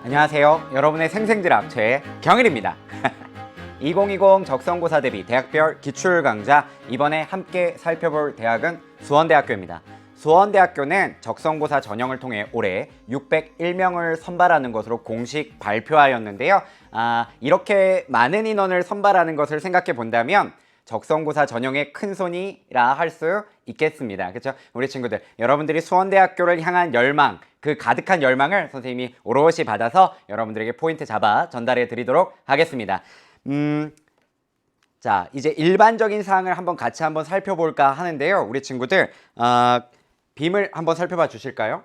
안녕하세요. 여러분의 생생들학 최경일입니다. 2020 적성고사 대비 대학별 기출 강좌, 이번에 함께 살펴볼 대학은 수원대학교입니다. 수원대학교는 적성고사 전형을 통해 올해 601명을 선발하는 것으로 공식 발표하였는데요. 이렇게 많은 인원을 선발하는 것을 생각해 본다면 적성고사 전형의 큰손이라 할 수 있겠습니다. 그렇죠? 우리 친구들, 여러분들이 수원대학교를 향한 열망, 그 가득한 열망을 선생님이 오롯이 받아서 여러분들에게 포인트 잡아 전달해 드리도록 하겠습니다. 자, 이제 일반적인 사항을 같이 살펴볼까 하는데요. 우리 친구들, 빔을 한번 살펴봐 주실까요?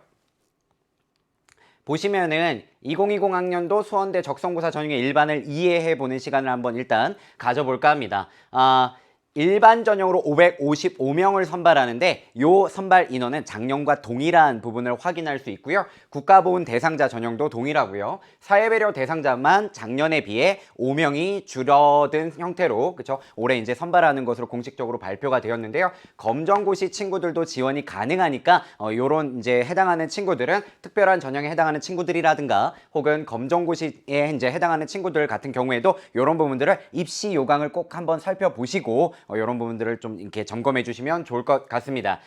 보시면은 2020 학년도 수원대 적성고사 전형의 일반을 이해해 보는 시간을 한번 일단 가져볼까 합니다. 일반 전형으로 555명을 선발하는데 요 선발 인원은 작년과 동일한 부분을 확인할 수 있고요. 국가보훈 대상자 전형도 동일하고요. 사회배려 대상자만 작년에 비해 5명이 줄어든 형태로, 그쵸? 올해 이제 선발하는 것으로 공식적으로 발표가 되었는데요. 검정고시 친구들도 지원이 가능하니까 요런 이제 해당하는 친구들은 특별한 전형에 해당하는 친구들이라든가 혹은 검정고시에 이제 해당하는 친구들 같은 경우에도 요런 부분들을 입시 요강을 꼭 한번 살펴보시고 이런 부분들을 좀 이렇게 점검해 주시면 좋을 것 같습니다.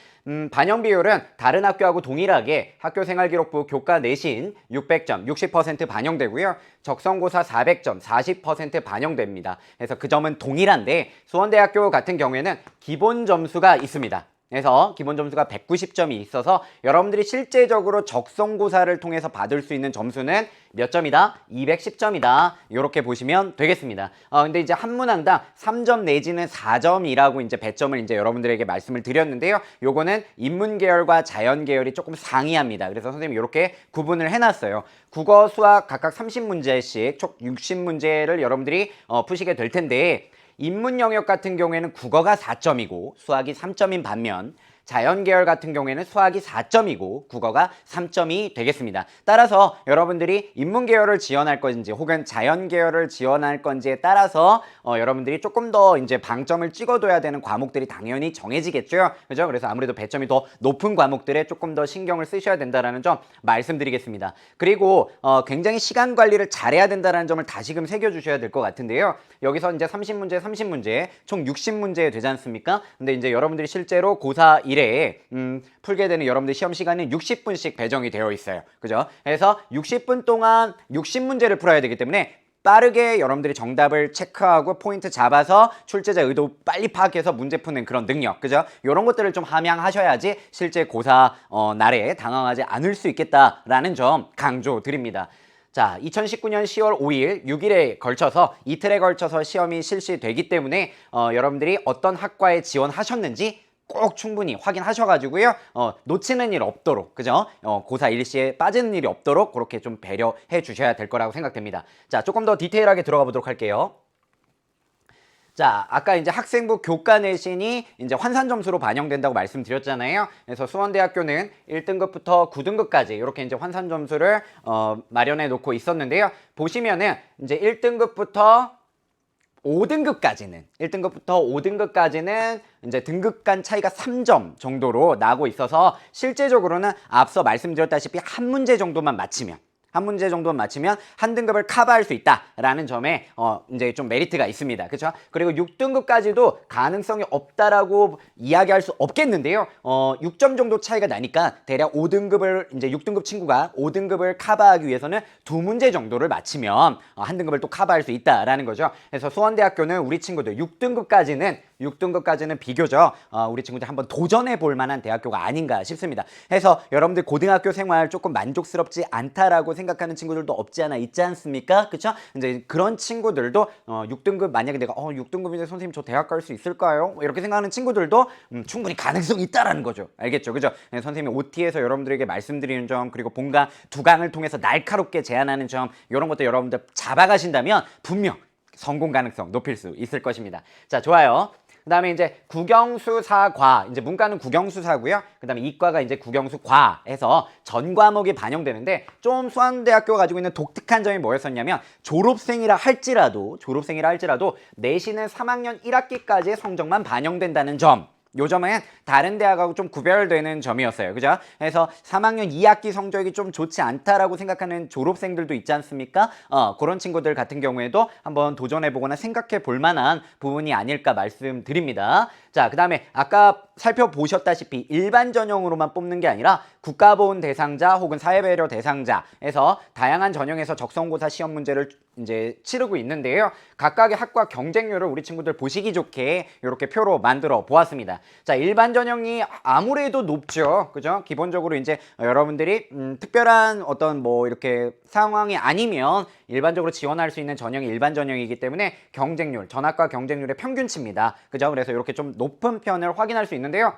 반영 비율은 다른 학교하고 동일하게 학교생활기록부 교과 내신 600점 60% 반영되고요. 적성고사 400점 40% 반영됩니다. 그래서 그 점은 동일한데 수원대학교 같은 경우에는 기본 점수가 있습니다. 그래서 기본 점수가 190점이 있어서 여러분들이 실제적으로 적성고사를 통해서 받을 수 있는 점수는 몇 점이다? 210점이다. 이렇게 보시면 되겠습니다. 근데 이제 한 문항당 3점 내지는 4점이라고 이제 배점을 이제 여러분들에게 말씀을 드렸는데요. 요거는 인문 계열과 자연 계열이 조금 상이합니다. 그래서 선생님이 이렇게 구분을 해놨어요. 국어, 수학 각각 30문제씩 총 60문제를 여러분들이 푸시게 될 텐데, 인문 영역 같은 경우에는 국어가 4점이고 수학이 3점인 반면 자연 계열 같은 경우에는 수학이 4점이고 국어가 3점이 되겠습니다. 따라서 여러분들이 인문 계열을 지원할 건지 혹은 자연 계열을 지원할 건지에 따라서 여러분들이 조금 더 이제 방점을 찍어둬야 되는 과목들이 당연히 정해지겠죠. 그죠? 그래서 아무래도 배점이 더 높은 과목들에 조금 더 신경을 쓰셔야 된다는 점 말씀드리겠습니다. 그리고 굉장히 시간 관리를 잘해야 된다는 점을 다시금 새겨주셔야 될 것 같은데요. 여기서 이제 30문제 총 60문제 되지 않습니까? 근데 이제 여러분들이 실제로 고사 1회에 풀게 되는 여러분들 시험 시간은 60분씩 배정이 되어 있어요. 그죠? 그래서 60분 동안 60문제를 풀어야 되기 때문에 빠르게 여러분들이 정답을 체크하고 포인트 잡아서 출제자 의도 빨리 파악해서 문제 푸는 그런 능력, 그죠? 이런 것들을 좀 함양하셔야지 실제 고사 날에 당황하지 않을 수 있겠다라는 점 강조드립니다. 자, 2019년 10월 5일, 6일에 걸쳐서 이틀에 걸쳐서 시험이 실시되기 때문에 여러분들이 어떤 학과에 지원하셨는지 꼭 충분히 확인하셔가지고요. 놓치는 일 없도록, 그죠? 고사 일시에 빠지는 일이 없도록 그렇게 좀 배려해 주셔야 될 거라고 생각됩니다. 자, 조금 더 디테일하게 들어가 보도록 할게요. 자, 아까 이제 학생부 교과 내신이 이제 환산 점수로 반영된다고 말씀드렸잖아요. 그래서 수원대학교는 1등급부터 9등급까지 이렇게 이제 환산 점수를 마련해 놓고 있었는데요. 보시면은 이제 1등급부터 5등급까지는 이제 등급 간 차이가 3점 정도로 나고 있어서 실제적으로는 앞서 말씀드렸다시피 한 문제 정도만 맞히면 한 등급을 커버할 수 있다라는 점에 이제 좀 메리트가 있습니다. 그렇죠? 그리고 6등급까지도 가능성이 없다라고 이야기할 수 없겠는데요. 6점 정도 차이가 나니까 대략 5등급을 이제 6등급 친구가 5등급을 커버하기 위해서는 2문제 정도를 맞히면 한 등급을 또 커버할 수 있다라는 거죠. 그래서 수원대학교는 우리 친구들 6등급까지는 비교적 우리 친구들 한번 도전해 볼 만한 대학교가 아닌가 싶습니다. 해서 여러분들 고등학교 생활 조금 만족스럽지 않다라고 생각하는 친구들도 없지 않아 있지 않습니까? 그쵸? 이제 그런 친구들도 6등급 만약에 내가 6등급인데 선생님 저 대학 갈 수 있을까요? 이렇게 생각하는 친구들도 충분히 가능성이 있다라는 거죠. 알겠죠? 그죠? 네, 선생님이 OT에서 여러분들에게 말씀드리는 점, 그리고 본강 두 강을 통해서 날카롭게 제안하는 점, 이런 것도 여러분들 잡아가신다면 분명 성공 가능성 높일 수 있을 것입니다. 자, 좋아요. 그 다음에 이제 국영수사과, 이제 문과는 국영수사고요. 그 다음에 이과가 이제 국영수과 해서 전 과목이 반영되는데, 좀 수원대학교가 가지고 있는 독특한 점이 뭐였었냐면, 졸업생이라 할지라도 내신은 3학년 1학기까지의 성적만 반영된다는 점, 요 점은 다른 대학하고 좀 구별되는 점이었어요. 그죠? 그래서 3학년 2학기 성적이 좀 좋지 않다라고 생각하는 졸업생들도 있지 않습니까? 그런 친구들 같은 경우에도 한번 도전해보거나 생각해 볼 만한 부분이 아닐까 말씀드립니다. 자, 그 다음에 아까 살펴보셨다시피 일반 전형으로만 뽑는 게 아니라 국가보훈 대상자 혹은 사회배려 대상자에서 다양한 전형에서 적성고사 시험 문제를 이제 치르고 있는데요. 각각의 학과 경쟁률을 우리 친구들 보시기 좋게 이렇게 표로 만들어 보았습니다. 자, 일반 전형이 아무래도 높죠. 그죠? 기본적으로 이제 여러분들이 특별한 어떤 뭐 이렇게 상황이 아니면 일반적으로 지원할 수 있는 전형이 일반 전형이기 때문에 경쟁률, 전학과 경쟁률의 평균치입니다. 그죠? 그래서 이렇게 좀 높은 편을 확인할 수 있는데요.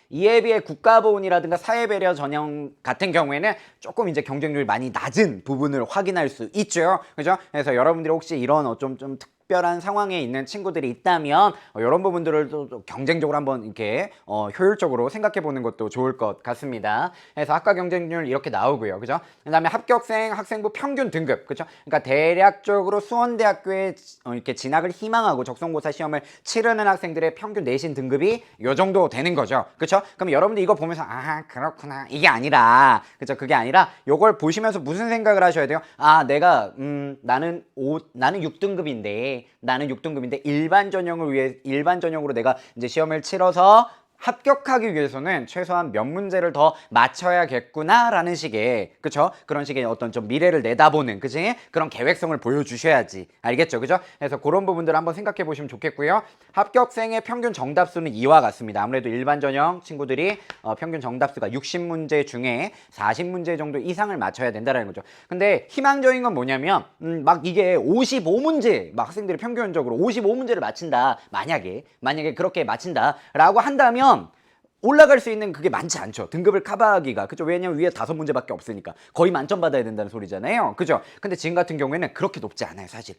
이에 비해 국가보훈이라든가 사회배려 전형 같은 경우에는 조금 이제 경쟁률이 많이 낮은 부분을 확인할 수 있죠. 그죠? 그래서 여러분들이 혹시 이런 좀 특별한 상황에 있는 친구들이 있다면 이런 부분들을 또 경쟁적으로 한번 이렇게 효율적으로 생각해 보는 것도 좋을 것 같습니다. 그래서 학과 경쟁률 이렇게 나오고요. 그죠? 그다음에 합격생 학생부 평균 등급. 그죠? 그러니까 대략적으로 수원대학교에 이렇게 진학을 희망하고 적성고사 시험을 치르는 학생들의 평균 내신 등급이 요 정도 되는 거죠. 그렇죠? 그럼 여러분들 이거 보면서 그렇구나. 이게 아니라 그죠? 그게 아니라 요걸 보시면서 무슨 생각을 하셔야 돼요? 내가 나는 6등급인데 일반 전형으로 내가 이제 시험을 치러서 합격하기 위해서는 최소한 몇 문제를 더 맞춰야겠구나라는 식의 그쵸? 그런 식의 어떤 좀 미래를 내다보는 그치? 그런 계획성을 보여주셔야지 알겠죠? 그죠? 그래서 그런 부분들을 한번 생각해 보시면 좋겠고요. 합격생의 평균 정답수는 이와 같습니다. 아무래도 일반 전형 친구들이 평균 정답수가 60문제 중에 40문제 정도 이상을 맞춰야 된다는 거죠. 근데 희망적인 건 뭐냐면 막 이게 55문제 막 학생들이 평균적으로 55문제를 맞힌다. 만약에 그렇게 맞힌다라고 한다면 올라갈 수 있는 그게 많지 않죠. 등급을 커버하기가. 그죠? 왜냐면 위에 5문제밖에 없으니까. 거의 만점 받아야 된다는 소리잖아요. 그죠? 근데 지금 같은 경우에는 그렇게 높지 않아요, 사실.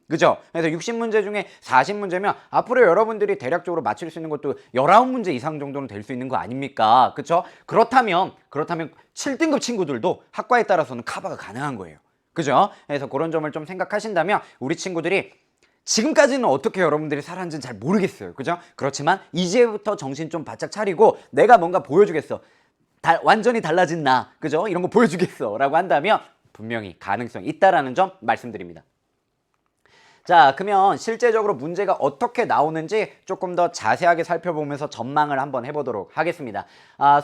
그죠? 그래서 60문제 중에 40문제면 앞으로 여러분들이 대략적으로 맞출 수 있는 것도 19문제 이상 정도는 될 수 있는 거 아닙니까? 그죠? 그렇다면 7등급 친구들도 학과에 따라서는 커버가 가능한 거예요. 그죠? 그래서 그런 점을 좀 생각하신다면 우리 친구들이 지금까지는 어떻게 여러분들이 살았는지는 잘 모르겠어요. 그죠? 그렇지만 이제부터 정신 좀 바짝 차리고 내가 뭔가 보여주겠어. 완전히 달라진 나. 그죠? 이런 거 보여주겠어. 라고 한다면 분명히 가능성이 있다라는 점 말씀드립니다. 자, 그러면 실제적으로 문제가 어떻게 나오는지 조금 더 자세하게 살펴보면서 전망을 한번 해보도록 하겠습니다.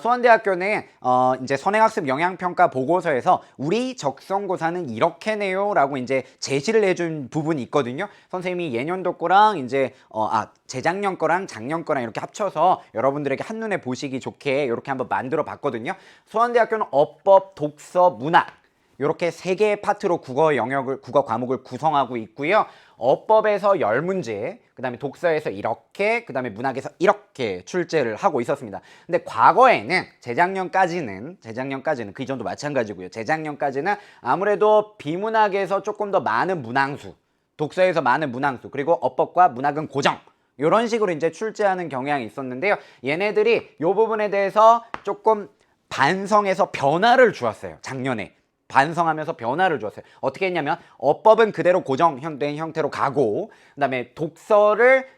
수원대학교는 이제 선행학습 영향평가 보고서에서 우리 적성고사는 이렇게네요 라고 이제 제시를 해준 부분이 있거든요. 선생님이 예년도 거랑 이제 재작년 거랑 작년 거랑 이렇게 합쳐서 여러분들에게 한눈에 보시기 좋게 이렇게 한번 만들어 봤거든요. 수원대학교는 어법, 독서, 문학 이렇게 3개의 파트로 국어 과목을 구성하고 있고요. 어법에서 10문제, 그 다음에 독서에서 이렇게, 그 다음에 문학에서 이렇게 출제를 하고 있었습니다. 근데 과거에는 재작년까지는 그 이전도 마찬가지고요. 재작년까지는 아무래도 비문학에서 조금 더 많은 문항수, 독서에서 많은 문항수, 그리고 어법과 문학은 고정. 이런 식으로 이제 출제하는 경향이 있었는데요. 얘네들이 이 부분에 대해서 조금 반성해서 변화를 주었어요. 작년에. 반성하면서 변화를 주었어요. 어떻게 했냐면 어법은 그대로 고정된 형태로 가고 그다음에 독서를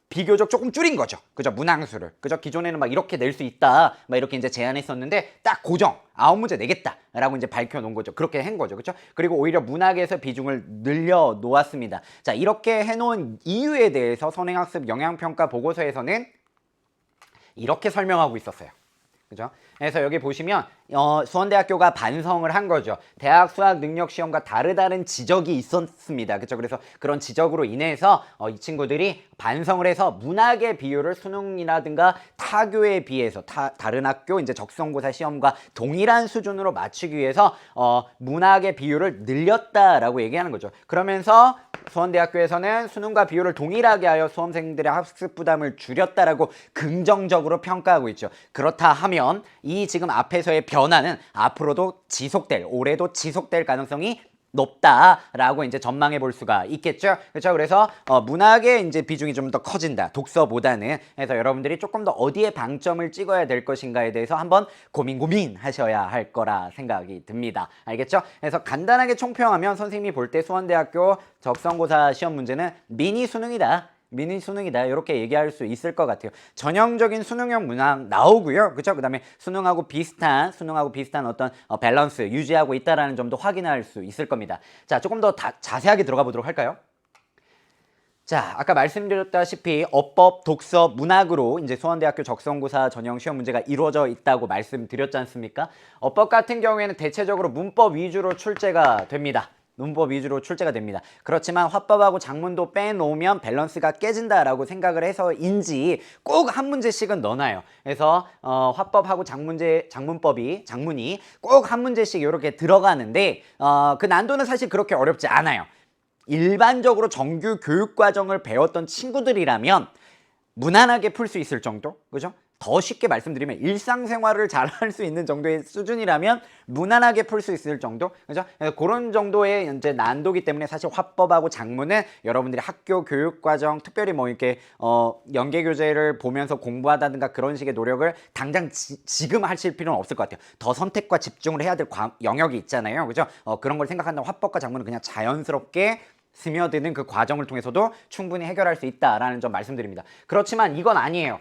비교적 조금 줄인 거죠. 그죠? 문항수를. 그죠? 기존에는 막 이렇게 낼 수 있다. 막 이렇게 이제 제안했었는데 딱 고정. 9문제 내겠다라고 이제 밝혀 놓은 거죠. 그렇게 한 거죠. 그렇죠? 그리고 오히려 문학에서 비중을 늘려 놓았습니다. 자, 이렇게 해 놓은 이유에 대해서 선행학습 영향평가 보고서에서는 이렇게 설명하고 있었어요. 그죠? 그래서 여기 보시면 수원대학교가 반성을 한 거죠. 대학 수학 능력 시험과 다르다는 지적이 있었습니다. 그렇죠? 그래서 그런 지적으로 인해서 이 친구들이 반성을 해서 문학의 비율을 수능이라든가 타교에 비해서 다른 학교 이제 적성고사 시험과 동일한 수준으로 맞추기 위해서 문학의 비율을 늘렸다라고 얘기하는 거죠. 그러면서 수원대학교에서는 수능과 비율을 동일하게 하여 수험생들의 학습 부담을 줄였다라고 긍정적으로 평가하고 있죠. 그렇다 하면 이 지금 앞에서의 변화는 앞으로도 올해도 지속될 가능성이 높다라고 이제 전망해 볼 수가 있겠죠. 그렇죠? 그래서 문학의 이제 비중이 좀 더 커진다. 독서보다는. 그래서 여러분들이 조금 더 어디에 방점을 찍어야 될 것인가에 대해서 한번 고민하셔야 할 거라 생각이 듭니다. 알겠죠? 그래서 간단하게 총평하면 선생님이 볼 때 수원대학교 적성고사 시험 문제는 미니 수능이다. 미니 수능이다 이렇게 얘기할 수 있을 것 같아요. 전형적인 수능형 문항 나오고요. 그렇죠? 그다음에 수능하고 비슷한 어떤 밸런스 유지하고 있다라는 점도 확인할 수 있을 겁니다. 자, 조금 더 자세하게 들어가 보도록 할까요? 자, 아까 말씀드렸다시피 어법, 독서, 문학으로 이제 수원대학교 적성고사 전형 시험 문제가 이루어져 있다고 말씀드렸지 않습니까? 어법 같은 경우에는 대체적으로 문법 위주로 출제가 됩니다. 문법 위주로 출제가 됩니다. 그렇지만 화법하고 작문도 빼놓으면 밸런스가 깨진다라고 생각을 해서인지 꼭 한 문제씩은 넣어놔요. 그래서 화법하고 작문이 꼭 한 문제씩 이렇게 들어가는데 그 난도는 사실 그렇게 어렵지 않아요. 일반적으로 정규 교육과정을 배웠던 친구들이라면 무난하게 풀 수 있을 정도? 그죠? 더 쉽게 말씀드리면 일상생활을 잘 할 수 있는 정도의 수준이라면 무난하게 풀 수 있을 정도? 그죠? 그런 정도의 이제 난도기 때문에 사실 화법하고 작문은 여러분들이 학교 교육과정 특별히 뭐 이렇게 연계교재를 보면서 공부하다든가 그런 식의 노력을 당장 지금 하실 필요는 없을 것 같아요. 더 선택과 집중을 해야 될 영역이 있잖아요. 그죠? 그런 걸 생각한다면 화법과 작문은 그냥 자연스럽게 스며드는 그 과정을 통해서도 충분히 해결할 수 있다라는 점 말씀드립니다. 그렇지만 이건 아니에요.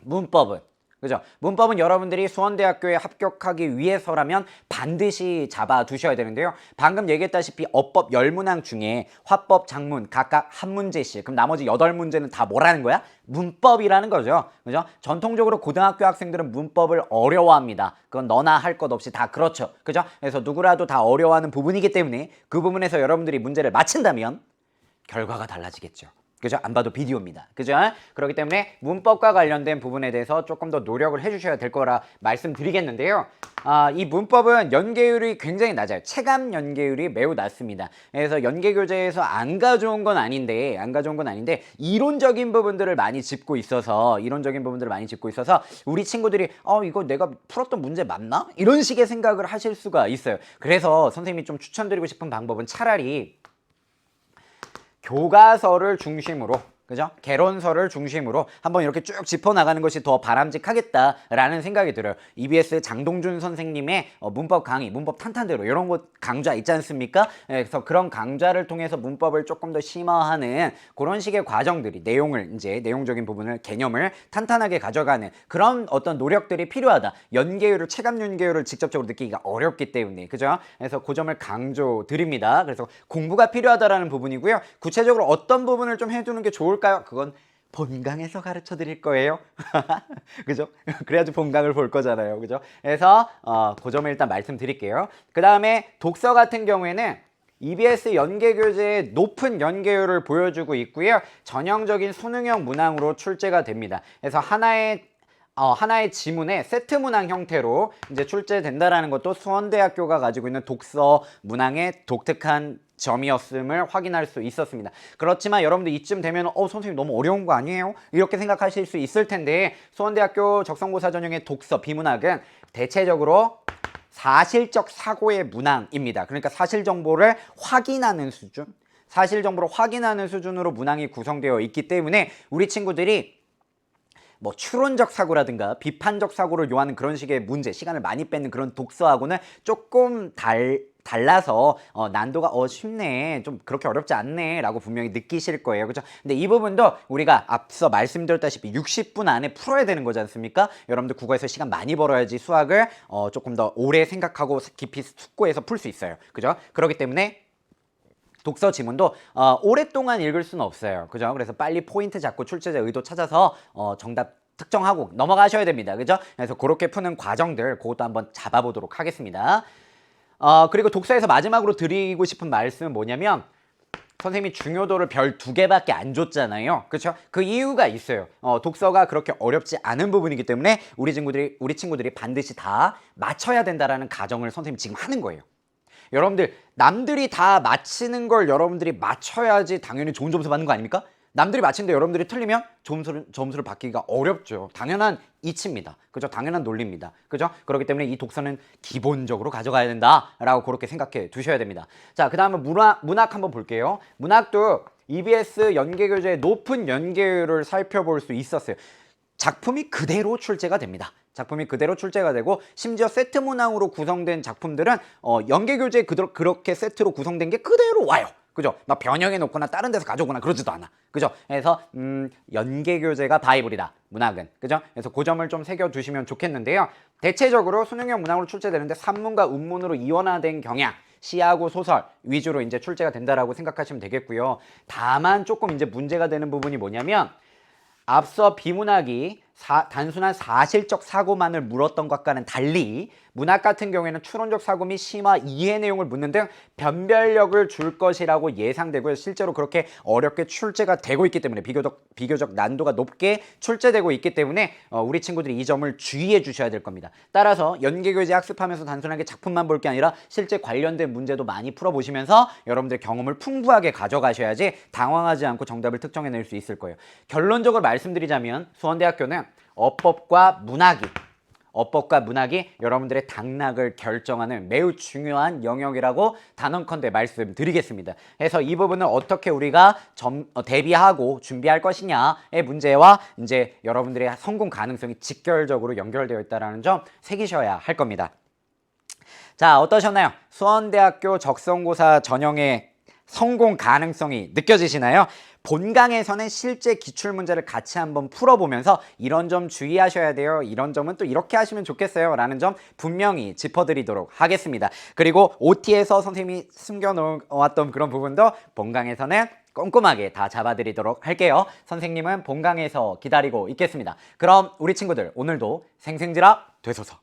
문법은. 그죠? 문법은 여러분들이 수원대학교에 합격하기 위해서라면 반드시 잡아 두셔야 되는데요. 방금 얘기했다시피 어법 10문항 중에 화법, 작문 각각 한 문제씩. 그럼 나머지 8문제는 다 뭐라는 거야? 문법이라는 거죠. 그죠? 전통적으로 고등학교 학생들은 문법을 어려워합니다. 그건 너나 할 것 없이 다 그렇죠. 그죠? 그래서 누구라도 다 어려워하는 부분이기 때문에 그 부분에서 여러분들이 문제를 맞힌다면 결과가 달라지겠죠. 그죠? 안 봐도 비디오입니다. 그죠? 그렇기 때문에 문법과 관련된 부분에 대해서 조금 더 노력을 해주셔야 될 거라 말씀드리겠는데요. 이 문법은 연계율이 굉장히 낮아요. 체감 연계율이 매우 낮습니다. 그래서 연계교재에서 안 가져온 건 아닌데 이론적인 부분들을 많이 짚고 있어서 우리 친구들이 이거 내가 풀었던 문제 맞나? 이런 식의 생각을 하실 수가 있어요. 그래서 선생님이 좀 추천드리고 싶은 방법은 차라리 교과서를 중심으로, 그죠? 개론서를 중심으로 한번 이렇게 쭉 짚어나가는 것이 더 바람직하겠다라는 생각이 들어요. EBS 장동준 선생님의 문법 강의, 문법 탄탄대로 이런 거 강좌 있지 않습니까? 그래서 그런 강좌를 통해서 문법을 조금 더 심화하는 그런 식의 과정들이 내용적인 부분을, 개념을 탄탄하게 가져가는 그런 어떤 노력들이 필요하다. 체감 연계율을 직접적으로 느끼기가 어렵기 때문에, 그죠? 그래서 그 점을 강조드립니다. 그래서 공부가 필요하다라는 부분이고요. 구체적으로 어떤 부분을 좀 해두는 게 좋을까요? 그건 본강에서 가르쳐 드릴 거예요. 그죠? 그래야지 본강을 볼 거잖아요. 그죠? 그래서 그 점을 일단 말씀드릴게요. 그 다음에 독서 같은 경우에는 EBS 연계교재의 높은 연계율을 보여주고 있고요. 전형적인 수능형 문항으로 출제가 됩니다. 그래서 하나의 지문에 세트 문항 형태로 이제 출제된다라는 것도 수원대학교가 가지고 있는 독서 문항의 독특한 점이었음을 확인할 수 있었습니다. 그렇지만 여러분들 이쯤 되면 선생님 너무 어려운 거 아니에요? 이렇게 생각하실 수 있을 텐데 수원대학교 적성고사 전형의 독서 비문학은 대체적으로 사실적 사고의 문항입니다. 그러니까 사실 정보를 확인하는 수준으로 문항이 구성되어 있기 때문에 우리 친구들이 뭐 추론적 사고라든가 비판적 사고를 요하는 그런 식의 문제, 시간을 많이 뺏는 그런 독서하고는 조금 달라서 난도가 쉽네, 좀 그렇게 어렵지 않네 라고 분명히 느끼실 거예요. 그죠? 근데 이 부분도 우리가 앞서 말씀드렸다시피 60분 안에 풀어야 되는 거지 않습니까? 여러분들 국어에서 시간 많이 벌어야지 수학을 조금 더 오래 생각하고 깊이 숙고해서 풀 수 있어요. 그죠? 그렇기 때문에 독서 지문도 오랫동안 읽을 수는 없어요. 그죠? 그래서 빨리 포인트 잡고 출제자 의도 찾아서 정답 특정하고 넘어가셔야 됩니다. 그죠? 그래서 그렇게 푸는 과정들 그것도 한번 잡아보도록 하겠습니다. 그리고 독서에서 마지막으로 드리고 싶은 말씀은 뭐냐면 선생님이 중요도를 별 2개밖에 안 줬잖아요. 그렇죠? 그 이유가 있어요. 독서가 그렇게 어렵지 않은 부분이기 때문에 우리 친구들이 반드시 다 맞춰야 된다라는 가정을 선생님이 지금 하는 거예요. 여러분들 남들이 다 맞히는 걸 여러분들이 맞춰야지 당연히 좋은 점수 받는 거 아닙니까? 남들이 맞히는데 여러분들이 틀리면 점수를 받기가 어렵죠. 당연한 이치입니다. 그죠? 당연한 논리입니다. 그죠? 그렇기 때문에 이 독서는 기본적으로 가져가야 된다라고 그렇게 생각해 두셔야 됩니다. 자, 그 다음에 문학 한번 볼게요. 문학도 EBS 연계교재의 높은 연계율을 살펴볼 수 있었어요. 작품이 그대로 출제가 됩니다. 작품이 그대로 출제가 되고 심지어 세트 문항으로 구성된 작품들은 연계교재 그렇게 세트로 구성된 게 그대로 와요. 그죠? 막 변형해 놓거나 다른 데서 가져오거나 그러지도 않아. 그죠? 그래서 연계 교재가 바이블이다. 문학은. 그죠? 그래서 그 점을 좀 새겨 두시면 좋겠는데요. 대체적으로 수능형 문학으로 출제되는데 산문과 운문으로 이원화된 경향, 시하고 소설 위주로 이제 출제가 된다라고 생각하시면 되겠고요. 다만 조금 이제 문제가 되는 부분이 뭐냐면 앞서 비문학이 단순한 사실적 사고만을 물었던 것과는 달리 문학 같은 경우에는 추론적 사고 및 심화 이해 내용을 묻는 등 변별력을 줄 것이라고 예상되고요. 실제로 그렇게 어렵게 출제가 되고 있기 때문에 비교적 난도가 높게 출제되고 있기 때문에 우리 친구들이 이 점을 주의해 주셔야 될 겁니다. 따라서 연계교재 학습하면서 단순하게 작품만 볼 게 아니라 실제 관련된 문제도 많이 풀어보시면서 여러분들의 경험을 풍부하게 가져가셔야지 당황하지 않고 정답을 특정해낼 수 있을 거예요. 결론적으로 말씀드리자면 수원대학교는 어법과 문학이 여러분들의 당락을 결정하는 매우 중요한 영역이라고 단언컨대 말씀드리겠습니다. 그래서 이 부분을 어떻게 우리가 대비하고 준비할 것이냐의 문제와 이제 여러분들의 성공 가능성이 직결적으로 연결되어 있다는 점 새기셔야 할 겁니다. 자, 어떠셨나요? 수원대학교 적성고사 전형의 성공 가능성이 느껴지시나요? 본강에서는 실제 기출문제를 같이 한번 풀어보면서 이런 점 주의하셔야 돼요. 이런 점은 또 이렇게 하시면 좋겠어요. 라는 점 분명히 짚어드리도록 하겠습니다. 그리고 OT에서 선생님이 숨겨놓았던 그런 부분도 본강에서는 꼼꼼하게 다 잡아드리도록 할게요. 선생님은 본강에서 기다리고 있겠습니다. 그럼 우리 친구들 오늘도 생생지락 되소서.